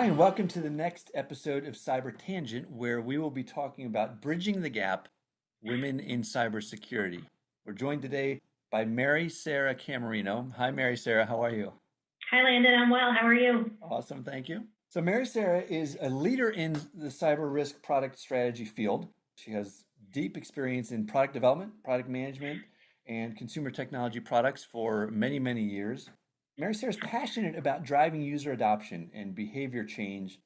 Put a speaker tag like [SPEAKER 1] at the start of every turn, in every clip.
[SPEAKER 1] Hi, and welcome to the next episode of CyberTangent, where we will be talking about bridging the gap, women in cybersecurity. We're joined today by Mary-Sara Camerino. Hi, Mary-Sara, how are you?
[SPEAKER 2] Hi, Landon. I'm well. How are you?
[SPEAKER 1] Awesome, thank you. So Mary-Sara is a leader in the cyber risk product strategy field. She has deep experience in product development, product management, and consumer technology products for many, many years. Mary-Sara is passionate about driving user adoption and behavior change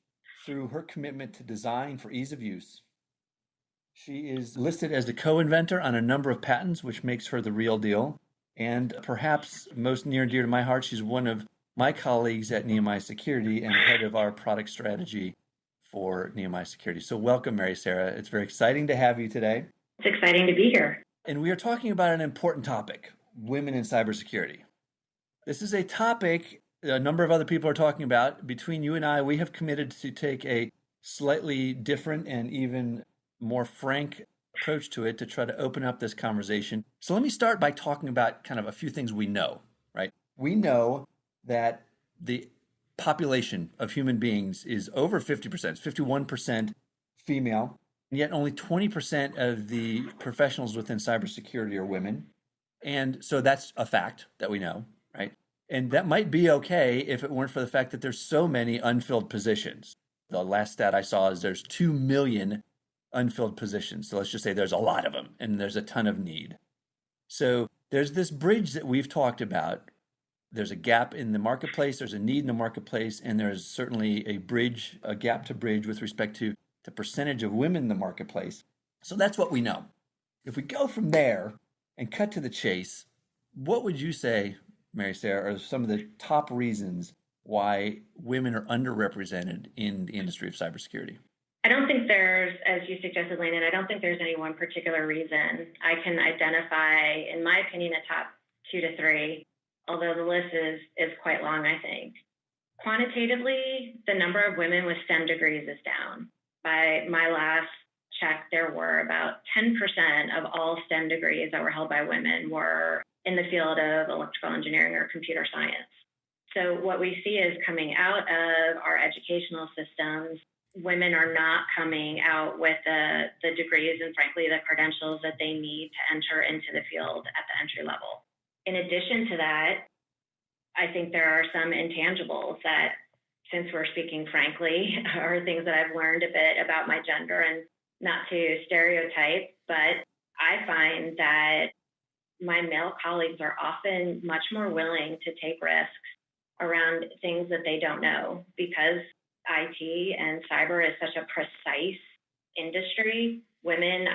[SPEAKER 1] through her commitment to design for ease of use. She is listed as the co-inventor on a number of patents, which makes her the real deal. And perhaps most near and dear to my heart, she's one of my colleagues at Nehemiah Security and head of our product strategy for Nehemiah Security. So welcome, Mary-Sara. It's very exciting to have you today.
[SPEAKER 2] It's exciting to be here.
[SPEAKER 1] And we are talking about an important topic, women in cybersecurity. This is a topic a number of other people are talking about. Between you and I, we have committed to take a slightly different and even more frank approach to it to try to open up this conversation. So let me start by talking about kind of a few things we know, right? We know that the population of human beings is over 50%, 51% female, and yet only 20% of the professionals within cybersecurity are women. And so that's a fact that we know, right? And that might be okay if it weren't for the fact that there's so many unfilled positions. The last stat I saw is there's 2 million unfilled positions. So let's just say there's a lot of them and there's a ton of need. So there's this bridge that we've talked about. There's a gap in the marketplace, there's a need in the marketplace, and there's certainly a gap to bridge with respect to the percentage of women in the marketplace. So that's what we know. If we go from there and cut to the chase, what would you say, Mary-Sara, are some of the top reasons why women are underrepresented in the industry of cybersecurity?
[SPEAKER 2] I don't think there's, as you suggested, Landon, I don't think there's any one particular reason. I can identify, in my opinion, a top 2 to 3, although the list is quite long, I think. Quantitatively, the number of women with STEM degrees is down. By my last check, there were about 10% of all STEM degrees that were held by women were in the field of electrical engineering or computer science. So what we see is coming out of our educational systems, women are not coming out with the degrees and frankly the credentials that they need to enter into the field at the entry level. In addition to that, I think there are some intangibles that, since we're speaking frankly, are things that I've learned a bit about my gender, and not to stereotype, but I find that my male colleagues are often much more willing to take risks around things that they don't know, because IT and cyber is such a precise industry. Women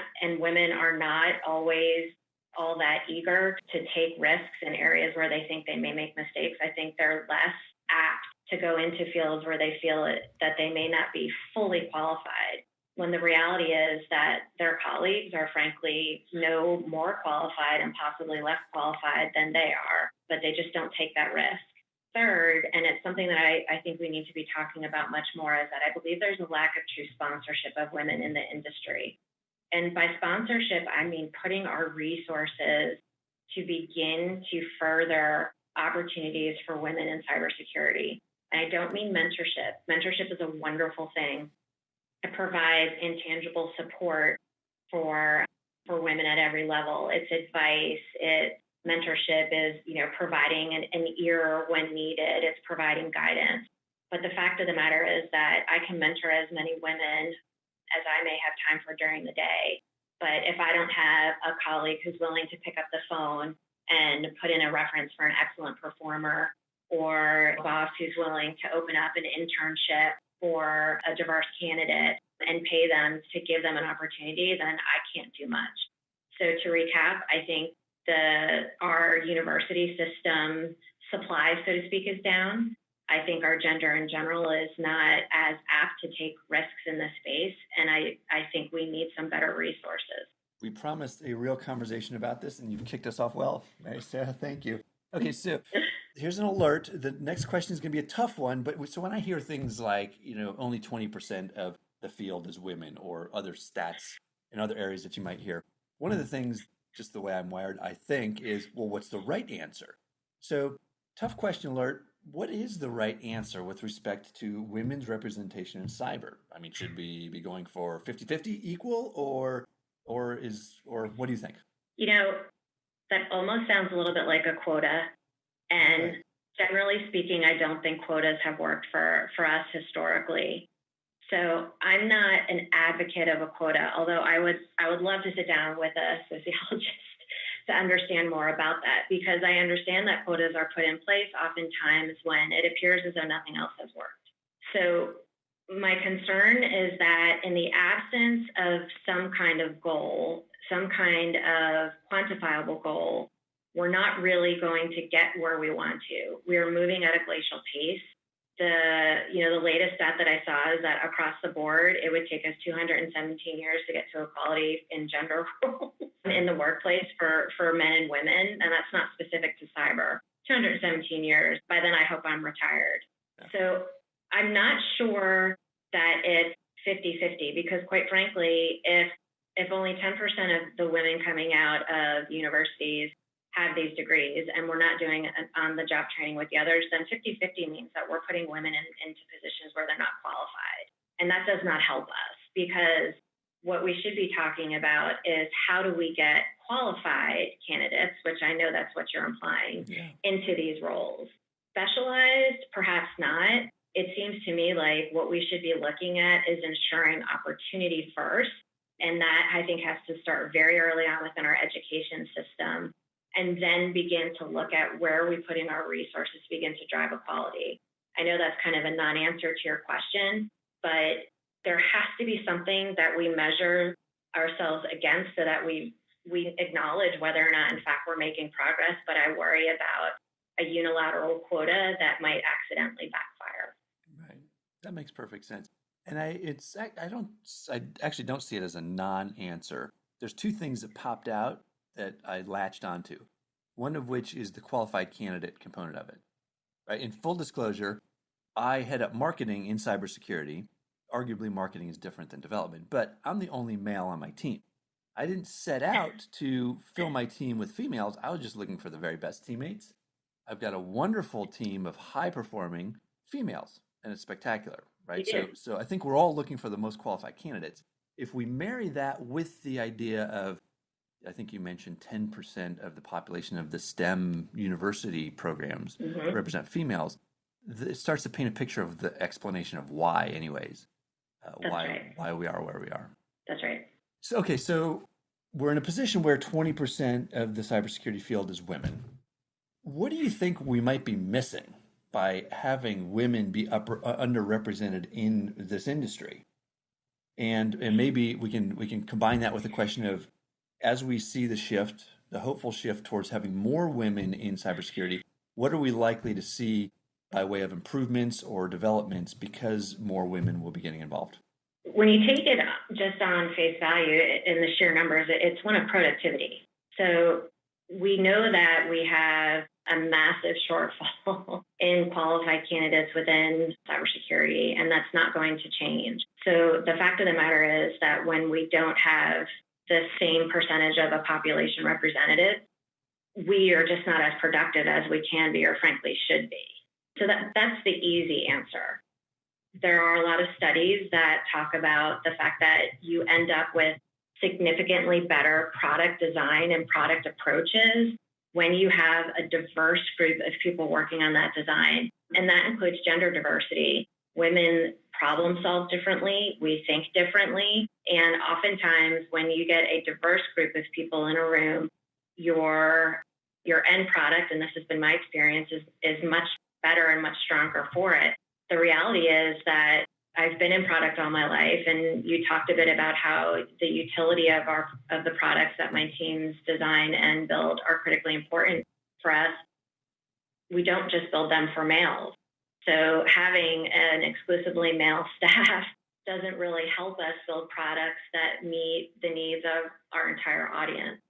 [SPEAKER 2] are not always all that eager to take risks in areas where they think they may make mistakes. I think they're less apt to go into fields where they feel that they may not be fully qualified, when the reality is that their colleagues are frankly no more qualified and possibly less qualified than they are, but they just don't take that risk. Third, and it's something that I think we need to be talking about much more, is that I believe there's a lack of true sponsorship of women in the industry. And by sponsorship, I mean putting our resources to begin to further opportunities for women in cybersecurity. And I don't mean mentorship. Mentorship is a wonderful thing. It provides intangible support for women at every level. It's advice, mentorship is, providing an ear when needed. It's providing guidance. But the fact of the matter is that I can mentor as many women as I may have time for during the day. But if I don't have a colleague who's willing to pick up the phone and put in a reference for an excellent performer, or a boss who's willing to open up an internship for a diverse candidate and pay them to give them an opportunity, then I can't do much. So to recap, I think our university system supply, so to speak, is down. I think our gender in general is not as apt to take risks in this space, and I think we need some better resources.
[SPEAKER 1] We promised a real conversation about this, and you've kicked us off well. Mary-Sara, thank you. Okay, so here's an alert. The next question is going to be a tough one, but so when I hear things like, only 20% of the field is women, or other stats in other areas that you might hear, one of the things, just the way I'm wired, I think, is, well, what's the right answer? So tough question alert. What is the right answer with respect to women's representation in cyber? I mean, should we be going for 50-50 equal or what do you think?
[SPEAKER 2] You know, that almost sounds a little bit like a quota. And
[SPEAKER 1] Okay.
[SPEAKER 2] generally speaking, I don't think quotas have worked for us historically. So I'm not an advocate of a quota, although I would love to sit down with a sociologist to understand more about that, because I understand that quotas are put in place oftentimes when it appears as though nothing else has worked. So my concern is that in the absence of some kind of goal, some kind of quantifiable goal, we're not really going to get where we want to. We're moving at a glacial pace. The latest stat that I saw is that across the board, it would take us 217 years to get to equality in gender roles in the workplace for men and women, and that's not specific to cyber. 217 years. By then, I hope I'm retired. So I'm not sure that it's 50-50, because quite frankly, if only 10% of the women coming out of universities have these degrees and we're not doing on-the-job training with the others, then 50-50 means that we're putting women into positions where they're not qualified. And that does not help us, because what we should be talking about is how do we get qualified candidates, which I know that's what you're implying, into these roles. Specialized, perhaps not. It seems to me like what we should be looking at is ensuring opportunity first. And that, I think, has to start very early on within our education system, and then begin to look at where are we putting our resources to begin to drive equality. I know that's kind of a non-answer to your question, but there has to be something that we measure ourselves against so that we acknowledge whether or not, in fact, we're making progress. But I worry about a unilateral quota that might accidentally backfire.
[SPEAKER 1] Right. That makes perfect sense. And I actually don't see it as a non-answer. There's two things that popped out that I latched onto. One of which is the qualified candidate component of it. Right? In full disclosure, I head up marketing in cybersecurity. Arguably, marketing is different than development, but I'm the only male on my team. I didn't set out to fill my team with females. I was just looking for the very best teammates. I've got a wonderful team of high-performing females, and it's spectacular, right? So I think we're all looking for the most qualified candidates. If we marry that with the idea of, I think you mentioned 10% of the population of the STEM university programs represent females, it starts to paint a picture of the explanation of why, anyways, why we are where we are.
[SPEAKER 2] That's right.
[SPEAKER 1] So we're in a position where 20% of the cybersecurity field is women. What do you think we might be missing by having women be underrepresented in this industry? And maybe we can combine that with the question of, as we see the hopeful shift towards having more women in cybersecurity, what are we likely to see by way of improvements or developments because more women will be getting involved?
[SPEAKER 2] When you take it just on face value in the sheer numbers, it's one of productivity. So we know that we have a massive shortfall in qualified candidates within cybersecurity, and that's not going to change. So the fact of the matter is that when we don't have the same percentage of a population represented, we are just not as productive as we can be or frankly should be. So that's the easy answer. There are a lot of studies that talk about the fact that you end up with significantly better product design and product approaches when you have a diverse group of people working on that design. And that includes gender diversity. Women problem solve differently, we think differently. And oftentimes when you get a diverse group of people in a room, your end product, and this has been my experience, is much better and much stronger for it. The reality is that I've been in product all my life, and you talked a bit about how the utility of the products that my teams design and build are critically important for us. We don't just build them for males. So having an exclusively male staff doesn't really help us build products that meet the needs of our entire audience.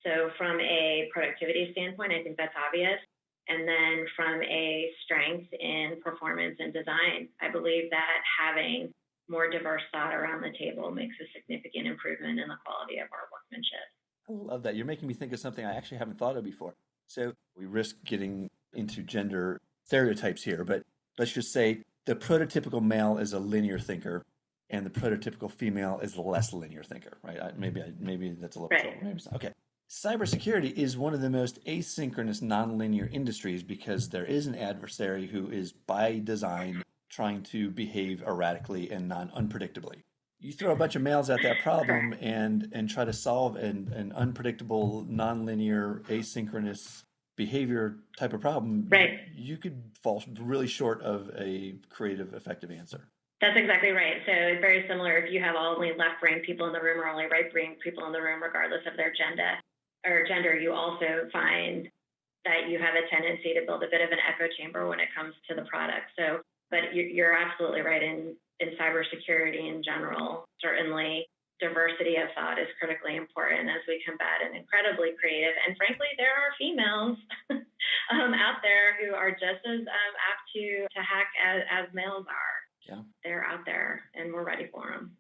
[SPEAKER 2] So from a productivity standpoint, I think that's obvious. And then from a strength in performance and design, I believe that having more diverse thought around the table makes a significant improvement in the quality of our workmanship.
[SPEAKER 1] I love that. You're making me think of something I actually haven't thought of before. So we risk getting into gender stereotypes here, but let's just say the prototypical male is a linear thinker and the prototypical female is a less linear thinker, right? Maybe that's a little
[SPEAKER 2] Right.
[SPEAKER 1] trouble. Maybe it's not. Okay. Cybersecurity is one of the most asynchronous, nonlinear industries because there is an adversary who is by design trying to behave erratically and unpredictably. You throw a bunch of males at that problem and try to solve an unpredictable, nonlinear, asynchronous behavior type of problem,
[SPEAKER 2] Right.
[SPEAKER 1] you could fall really short of a creative, effective answer.
[SPEAKER 2] That's exactly right. So it's very similar if you have only left-brain people in the room or only right-brain people in the room, regardless of their gender, you also find that you have a tendency to build a bit of an echo chamber when it comes to the product. So, but you're absolutely right. In cybersecurity in general, certainly diversity of thought is critically important as we combat an incredibly creative, and frankly, there are females out there who are just as apt to hack as males are.
[SPEAKER 1] Yeah.
[SPEAKER 2] They're out there and we're ready for them.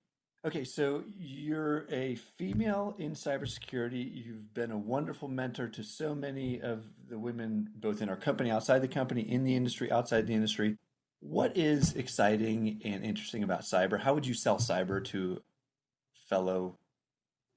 [SPEAKER 1] Okay, so you're a female in cybersecurity. You've been a wonderful mentor to so many of the women, both in our company, outside the company, in the industry, outside the industry. What is exciting and interesting about cyber? How would you sell cyber to a fellow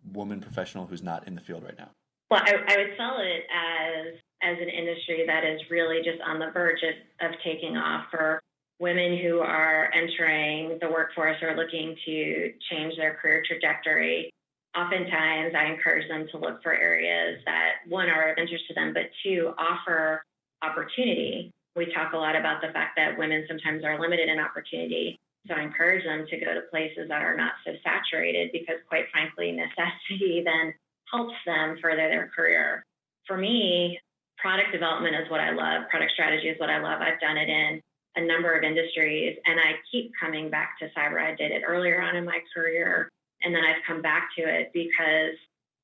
[SPEAKER 1] woman professional who's not in the field right now?
[SPEAKER 2] Well, I would sell it as an industry that is really just on the verge of taking off for women who are entering the workforce or looking to change their career trajectory. Oftentimes, I encourage them to look for areas that, one, are of interest to them, but two, offer opportunity. We talk a lot about the fact that women sometimes are limited in opportunity. So I encourage them to go to places that are not so saturated because, quite frankly, necessity then helps them further their career. For me, product development is what I love. Product strategy is what I love. I've done it in a number of industries, and I keep coming back to cyber. I did it earlier on in my career, and then I've come back to it because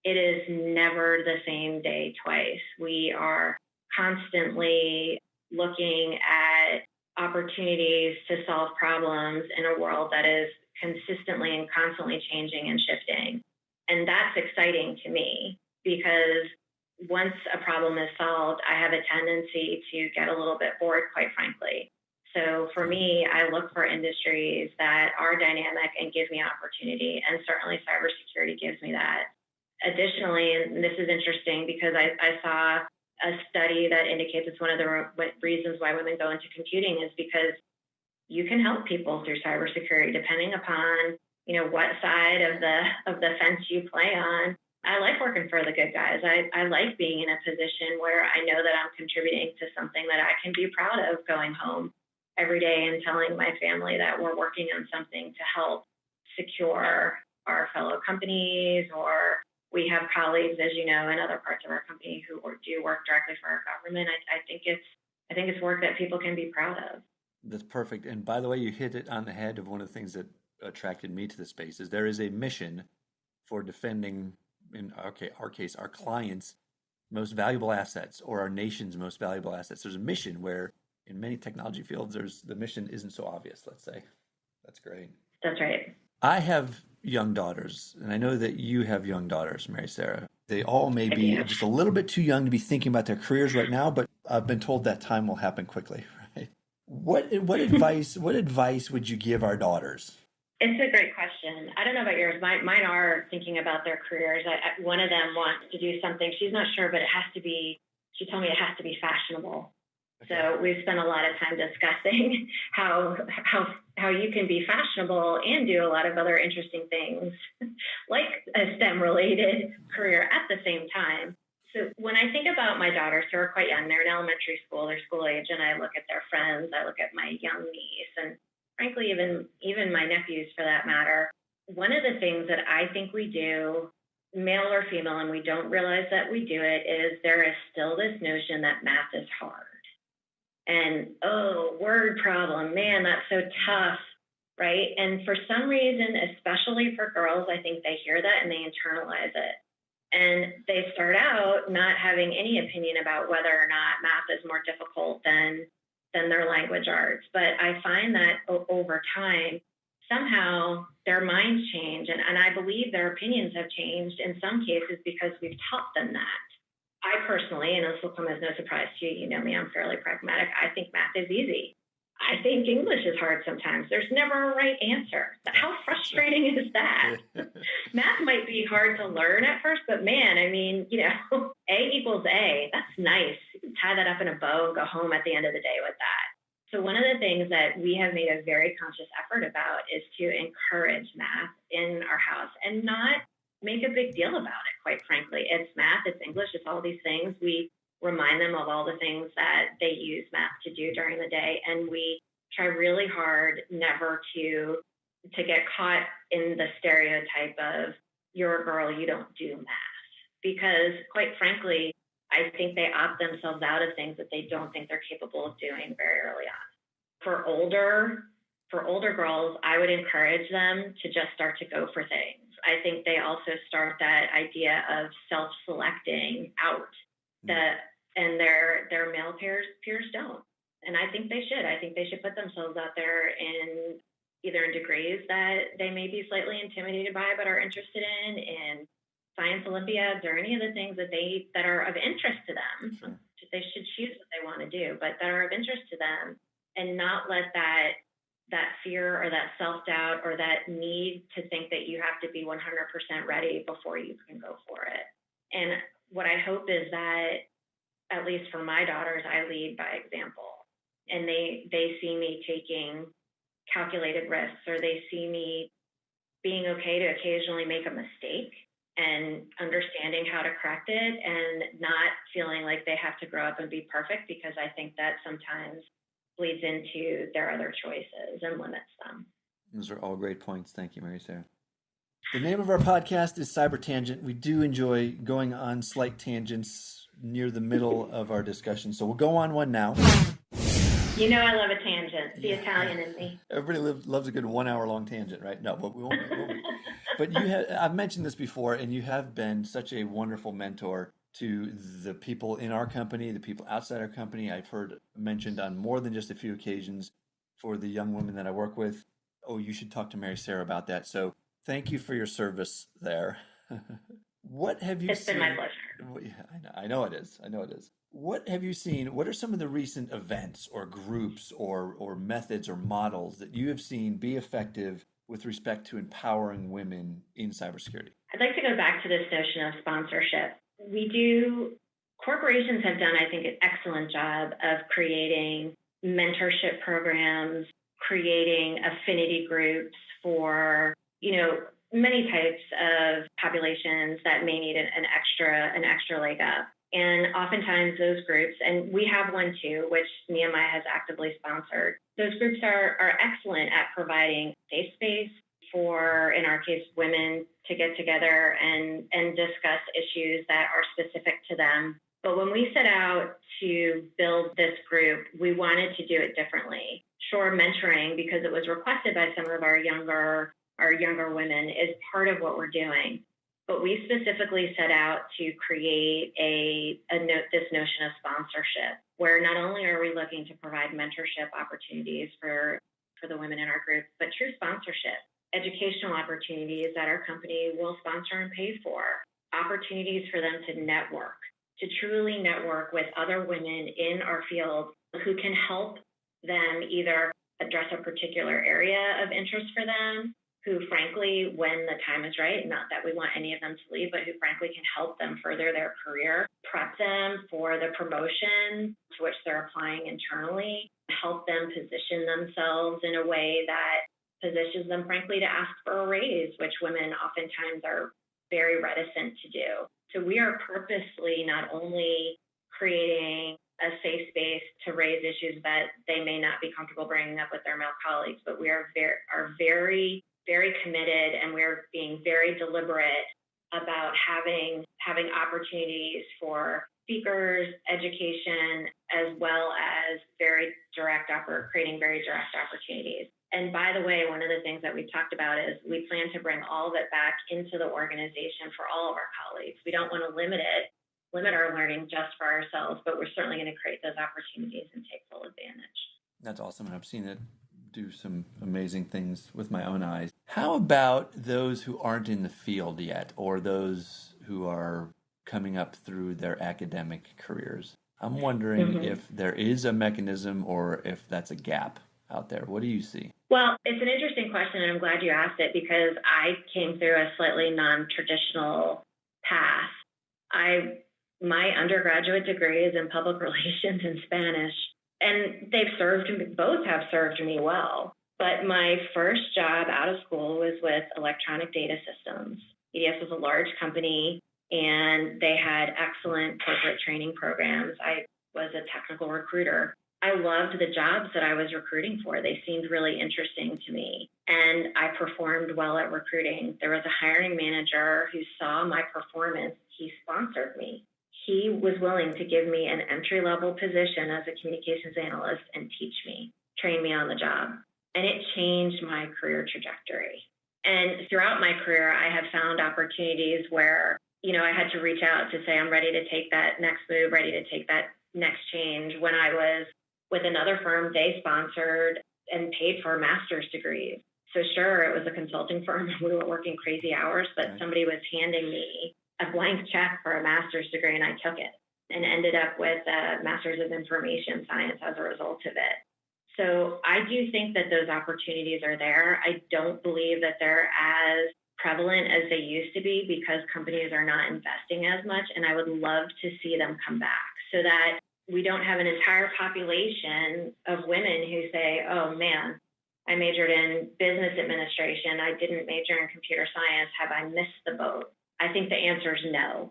[SPEAKER 2] it is never the same day twice. We are constantly looking at opportunities to solve problems in a world that is consistently and constantly changing and shifting. And that's exciting to me because once a problem is solved, I have a tendency to get a little bit bored, quite frankly. So for me, I look for industries that are dynamic and give me opportunity, and certainly cybersecurity gives me that. Additionally, and this is interesting because I saw a study that indicates it's one of the reasons why women go into computing is because you can help people through cybersecurity depending upon what side of the fence you play on. I like working for the good guys. I like being in a position where I know that I'm contributing to something that I can be proud of going home every day and telling my family that we're working on something to help secure our fellow companies, or we have colleagues, as you know, in other parts of our company who do work directly for our government. I think it's work that people can be proud of.
[SPEAKER 1] That's perfect. And by the way, you hit it on the head of one of the things that attracted me to the space is there is a mission for defending, in our case, our clients' most valuable assets or our nation's most valuable assets. There's a mission where in many technology fields, the mission isn't so obvious, let's say. That's great.
[SPEAKER 2] That's right.
[SPEAKER 1] I have young daughters, and I know that you have young daughters, Mary-Sara. They all may be just a little bit too young to be thinking about their careers right now, but I've been told that time will happen quickly, right? What advice would you give our daughters?
[SPEAKER 2] It's a great question. I don't know about yours. Mine are thinking about their careers. One of them wants to do something. She's not sure, but she told me it has to be fashionable. Okay. So we've spent a lot of time discussing how you can be fashionable and do a lot of other interesting things, like a STEM-related career at the same time. So when I think about my daughters, who are quite young, they're in elementary school, they're school age, and I look at their friends, I look at my young niece, and frankly, even my nephews for that matter, one of the things that I think we do, male or female, and we don't realize that we do it, is there is still this notion that math is hard. And, word problem, man, that's so tough, right? And for some reason, especially for girls, I think they hear that and they internalize it. And they start out not having any opinion about whether or not math is more difficult than their language arts. But I find that over time, somehow their minds change. And I believe their opinions have changed in some cases because we've taught them that. I personally, and this will come as no surprise to you, you know me, I'm fairly pragmatic. I think math is easy. I think English is hard sometimes. There's never a right answer. How frustrating is that? Math might be hard to learn at first, but man, I mean, you know, A equals A. That's nice. You can tie that up in a bow and go home at the end of the day with that. So one of the things that we have made a very conscious effort about is to encourage math in our house and not make a big deal about it, quite frankly. It's math, it's English, it's all these things. We remind them of all the things that they use math to do during the day. And we try really hard never to get caught in the stereotype of, you're a girl, you don't do math. Because quite frankly, I think they opt themselves out of things that they don't think they're capable of doing very early on. For older girls, I would encourage them to just start to go for things. I think they also start that idea of self-selecting out and their male peers don't. And I think they should. I think they should put themselves out there in either in degrees that they may be slightly intimidated by but are interested in science Olympiads or any of the things that are of interest to them. Sure. They should choose what they want to do, but that are of interest to them, and not let that fear or that self-doubt or that need to think that you have to be 100% ready before you can go for it. And what I hope is that, at least for my daughters, I lead by example. And they see me taking calculated risks, or they see me being okay to occasionally make a mistake and understanding how to correct it and not feeling like they have to grow up and be perfect, because I think that sometimes bleeds into their other choices and limits them.
[SPEAKER 1] Those are all great points. Thank you, Mary-Sara. The name of our podcast is CyberTangent. We do enjoy going on slight tangents near the middle of our discussion, so we'll go on one now.
[SPEAKER 2] You know I love a tangent. The Italian in me.
[SPEAKER 1] Everybody loves a good 1 hour long tangent, right? No, but we won't. But I've mentioned this before, and you have been such a wonderful mentor to the people in our company, the people outside our company. I've heard mentioned on more than just a few occasions for the young women that I work with. Oh, you should talk to Mary-Sara about that. So thank you for your service there. What have you seen?
[SPEAKER 2] It's been my pleasure.
[SPEAKER 1] I know it is. What have you seen? What are some of the recent events or groups or methods or models that you have seen be effective with respect to empowering women in cybersecurity?
[SPEAKER 2] I'd like to go back to this notion of sponsorship. Corporations have done, I think, an excellent job of creating mentorship programs, creating affinity groups for, many types of populations that may need an extra leg up. And oftentimes those groups, and we have one too, which Nehemiah has actively sponsored, those groups are excellent at providing safe space for, in our case, women to get together and discuss issues that are specific to them. But when we set out to build this group, we wanted to do it differently. Sure, mentoring, because it was requested by some of our younger women, is part of what we're doing. But we specifically set out to create this notion of sponsorship, where not only are we looking to provide mentorship opportunities for the women in our group, but true sponsorship, educational opportunities that our company will sponsor and pay for, opportunities for them to network, to truly network with other women in our field who can help them either address a particular area of interest for them, who frankly, when the time is right, not that we want any of them to leave, but who frankly can help them further their career, prep them for the promotion to which they're applying internally, help them position themselves in a way that positions them frankly to ask for a raise, which women oftentimes are very reticent to do. So we are purposely not only creating a safe space to raise issues that they may not be comfortable bringing up with their male colleagues, but we are very, very committed, and we're being very deliberate about having opportunities for speakers, education, as well as creating very direct opportunities. And by the way, one of the things that we've talked about is we plan to bring all of it back into the organization for all of our colleagues. We don't want to limit our learning just for ourselves, but we're certainly going to create those opportunities and take full advantage.
[SPEAKER 1] That's awesome. And I've seen it do some amazing things with my own eyes. How about those who aren't in the field yet, or those who are coming up through their academic careers. I'm wondering if there is a mechanism or if that's a gap out there. What do you see?
[SPEAKER 2] Well, it's an interesting question, and I'm glad you asked it because I came through a slightly non-traditional path. My undergraduate degree is in public relations and Spanish, and both have served me well. But my first job out of school was with Electronic Data Systems. EDS was a large company, and they had excellent corporate training programs. I was a technical recruiter. I loved the jobs that I was recruiting for. They seemed really interesting to me, and I performed well at recruiting. There was a hiring manager who saw my performance. He sponsored me. He was willing to give me an entry-level position as a communications analyst and train me on the job. And it changed my career trajectory. And throughout my career, I have found opportunities where, I had to reach out to say, I'm ready to take that next move, ready to take that next change. When I was with another firm, they sponsored and paid for master's degrees. So sure, it was a consulting firm. We were working crazy hours, but somebody was handing me a blank check for a master's degree, and I took it and ended up with a master's of information science as a result of it. So I do think that those opportunities are there. I don't believe that they're as prevalent as they used to be because companies are not investing as much, and I would love to see them come back so that we don't have an entire population of women who say, oh man, I majored in business administration. I didn't major in computer science. Have I missed the boat? I think the answer is no.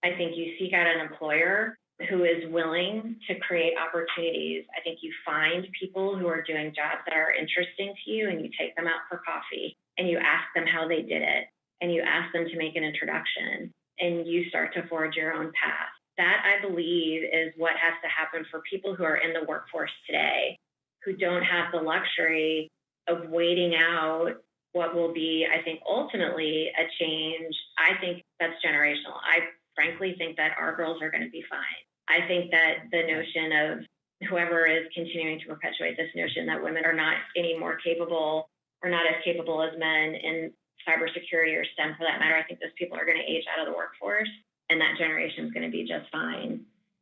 [SPEAKER 2] I think you seek out an employer who is willing to create opportunities. I think you find people who are doing jobs that are interesting to you, and you take them out for coffee and you ask them how they did it, and you ask them to make an introduction, and you start to forge your own path. That, I believe, is what has to happen for people who are in the workforce today, who don't have the luxury of waiting out what will be, I think, ultimately a change. I think that's generational. I frankly think that our girls are going to be fine. I think that the notion of whoever is continuing to perpetuate this notion that women are not any more capable or not as capable as men in cybersecurity or STEM for that matter, I think those people are going to age out of the workforce, and that generation is going to be just fine.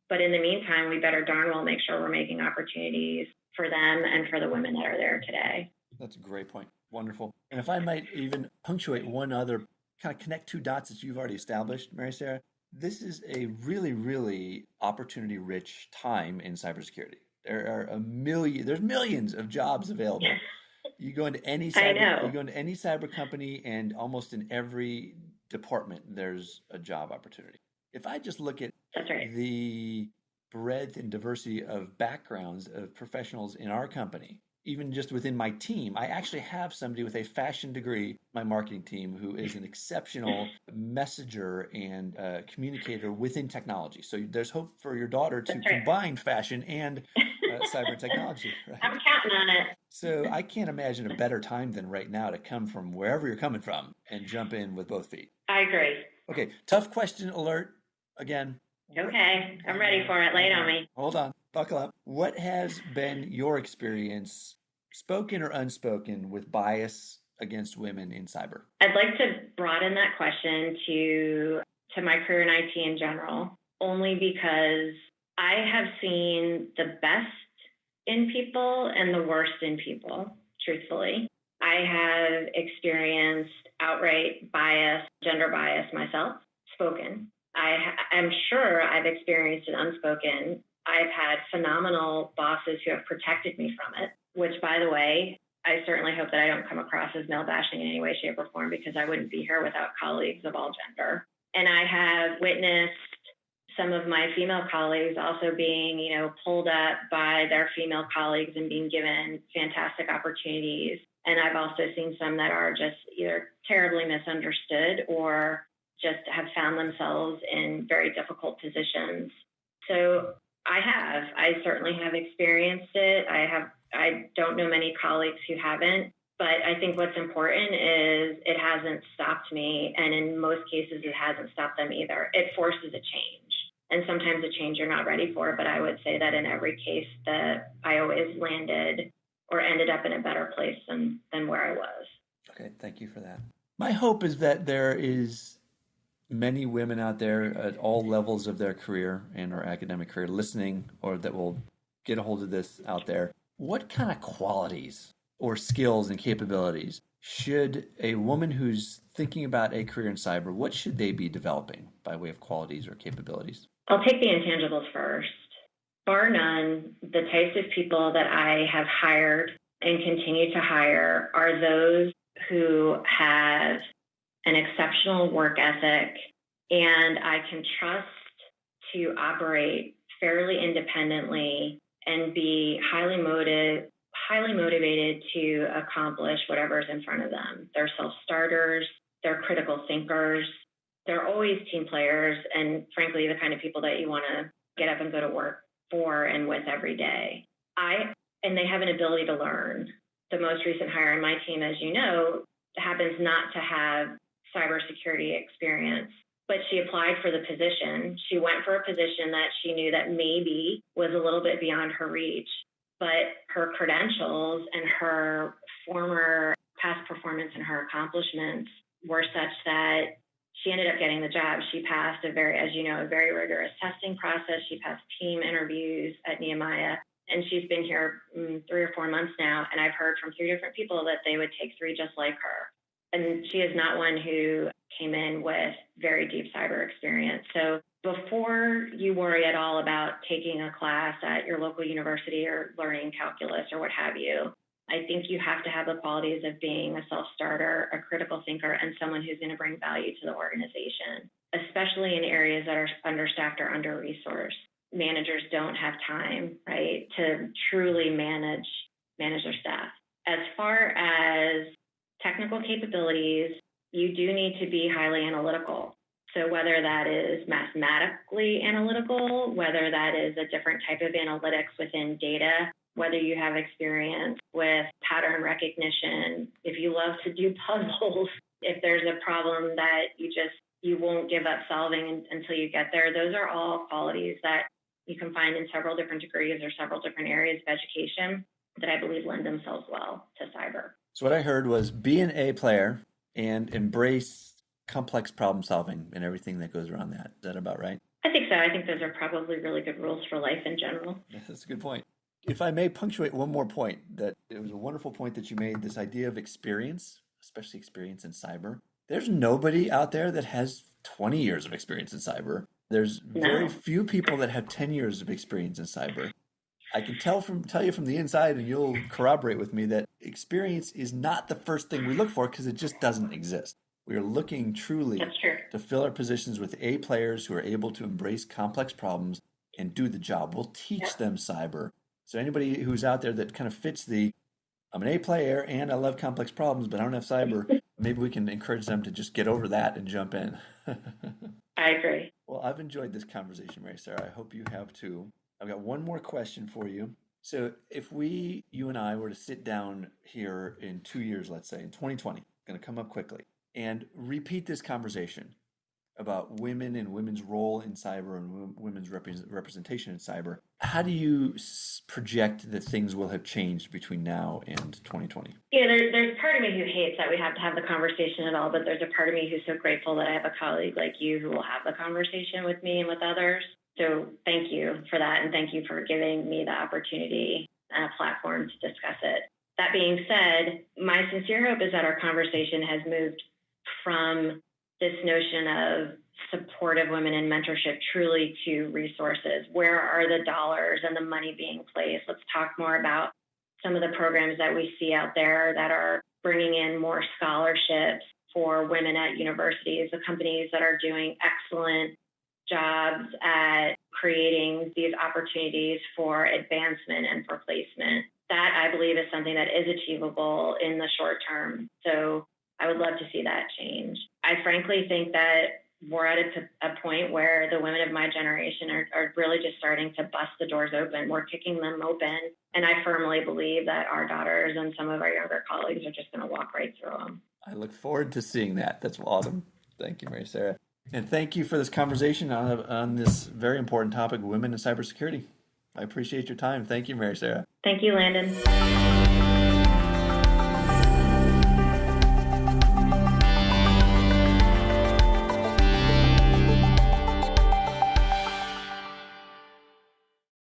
[SPEAKER 2] But in the meantime, we better darn well make sure we're making opportunities for them and for the women that are there today.
[SPEAKER 1] That's a great point. Wonderful. And if I might even punctuate one other, kind of connect two dots that you've already established, Mary-Sara, this is a really, really opportunity-rich time in cybersecurity. There's millions of jobs available. You go into any cyber company, and almost in every department, there's a job opportunity. If I just look at the breadth and diversity of backgrounds of professionals in our company, even just within my team, I actually have somebody with a fashion degree, my marketing team, who is an exceptional messenger and communicator within technology. So there's hope for your daughter to combine fashion and cyber technology. Right?
[SPEAKER 2] I'm counting on it.
[SPEAKER 1] So I can't imagine a better time than right now to come from wherever you're coming from and jump in with both feet.
[SPEAKER 2] I agree.
[SPEAKER 1] Okay, tough question alert again.
[SPEAKER 2] Okay, I'm ready for it. Lay it on me.
[SPEAKER 1] Hold on, buckle up. What has been your experience, spoken or unspoken, with bias against women in cyber?
[SPEAKER 2] I'd like to broaden that question to my career in IT in general, only because I have seen the best in people and the worst in people, truthfully. I have experienced outright bias, gender bias myself, spoken. I'm sure I've experienced it unspoken. I've had phenomenal bosses who have protected me from it, which, by the way, I certainly hope that I don't come across as male bashing in any way, shape, or form, because I wouldn't be here without colleagues of all gender. And I have witnessed some of my female colleagues also being, pulled up by their female colleagues and being given fantastic opportunities. And I've also seen some that are just either terribly misunderstood or just have found themselves in very difficult positions. So I certainly have experienced it. I don't know many colleagues who haven't, but I think what's important is it hasn't stopped me. And in most cases, it hasn't stopped them either. It forces a change. And sometimes a change you're not ready for, but I would say that in every case that I always landed or ended up in a better place than where I was.
[SPEAKER 1] Okay, thank you for that. My hope is that there is many women out there at all levels of their career and or academic career listening or that will get a hold of this out there. What kind of qualities or skills and capabilities should a woman who's thinking about a career in cyber, what should they be developing by way of qualities or capabilities?
[SPEAKER 2] I'll take the intangibles first. Bar none, the types of people that I have hired and continue to hire are those who have an exceptional work ethic and I can trust to operate fairly independently and be highly motivated to accomplish whatever is in front of them. They're self-starters, they're critical thinkers, they're always team players, and frankly, the kind of people that you want to get up and go to work for and with every day. And they have an ability to learn. The most recent hire on my team, as you know, happens not to have cybersecurity experience, but she applied for the position. She went for a position that she knew that maybe was a little bit beyond her reach, but her credentials and her former past performance and her accomplishments were such that she ended up getting the job. She passed a very rigorous testing process. She passed team interviews at Nehemiah, and she's been here 3 or 4 months now. And I've heard from 3 different people that they would take 3 just like her. And she is not one who came in with very deep cyber experience. So before you worry at all about taking a class at your local university or learning calculus or what have you, I think you have to have the qualities of being a self-starter, a critical thinker, and someone who's going to bring value to the organization, especially in areas that are understaffed or under-resourced. Managers don't have time, right, to truly manage their staff. As far as technical capabilities, you do need to be highly analytical. So whether that is mathematically analytical, whether that is a different type of analytics within data, whether you have experience with pattern recognition, if you love to do puzzles, if there's a problem that you won't give up solving until you get there, those are all qualities that you can find in several different degrees or several different areas of education that I believe lend themselves well to cyber.
[SPEAKER 1] So what I heard was be an A player and embrace complex problem solving and everything that goes around that. Is that about right?
[SPEAKER 2] I think so. I think those are probably really good rules for life in general.
[SPEAKER 1] That's a good point. If I may punctuate one more point, that it was a wonderful point that you made, this idea of experience, especially experience in cyber. There's nobody out there that has 20 years of experience in cyber. There's very few people that have 10 years of experience in cyber. I can tell you from the inside, and you'll corroborate with me, that experience is not the first thing we look for because it just doesn't exist. We are looking truly to fill our positions with A players who are able to embrace complex problems and do the job. We'll teach them cyber. So anybody who's out there that kind of fits I'm an A player and I love complex problems, but I don't have cyber, maybe we can encourage them to just get over that and jump in.
[SPEAKER 2] I agree.
[SPEAKER 1] Well, I've enjoyed this conversation, Mary-Sara. I hope you have too. I've got one more question for you. So if you and I were to sit down here in 2 years, let's say, in 2020, going to come up quickly, and repeat this conversation about women and women's role in cyber and women's representation in cyber, how do you project that things will have changed between now and 2020?
[SPEAKER 2] Yeah, there's part of me who hates that we have to have the conversation at all, but there's a part of me who's so grateful that I have a colleague like you who will have the conversation with me and with others. So thank you for that, and thank you for giving me the opportunity and a platform to discuss it. That being said, my sincere hope is that our conversation has moved from this notion of supportive women in mentorship truly to resources. Where are the dollars and the money being placed? Let's talk more about some of the programs that we see out there that are bringing in more scholarships for women at universities, the companies that are doing excellent jobs at creating these opportunities for advancement and for placement. That, I believe, is something that is achievable in the short term. So I would love to see that change. I frankly think that we're at a point where the women of my generation are really just starting to bust the doors open. We're kicking them open. And I firmly believe that our daughters and some of our younger colleagues are just going to walk right through them.
[SPEAKER 1] I look forward to seeing that. That's awesome. Thank you, Mary-Sara. And thank you for this conversation on this very important topic, women in cybersecurity. I appreciate your time. Thank you, Mary-Sara.
[SPEAKER 2] Thank you, Landon.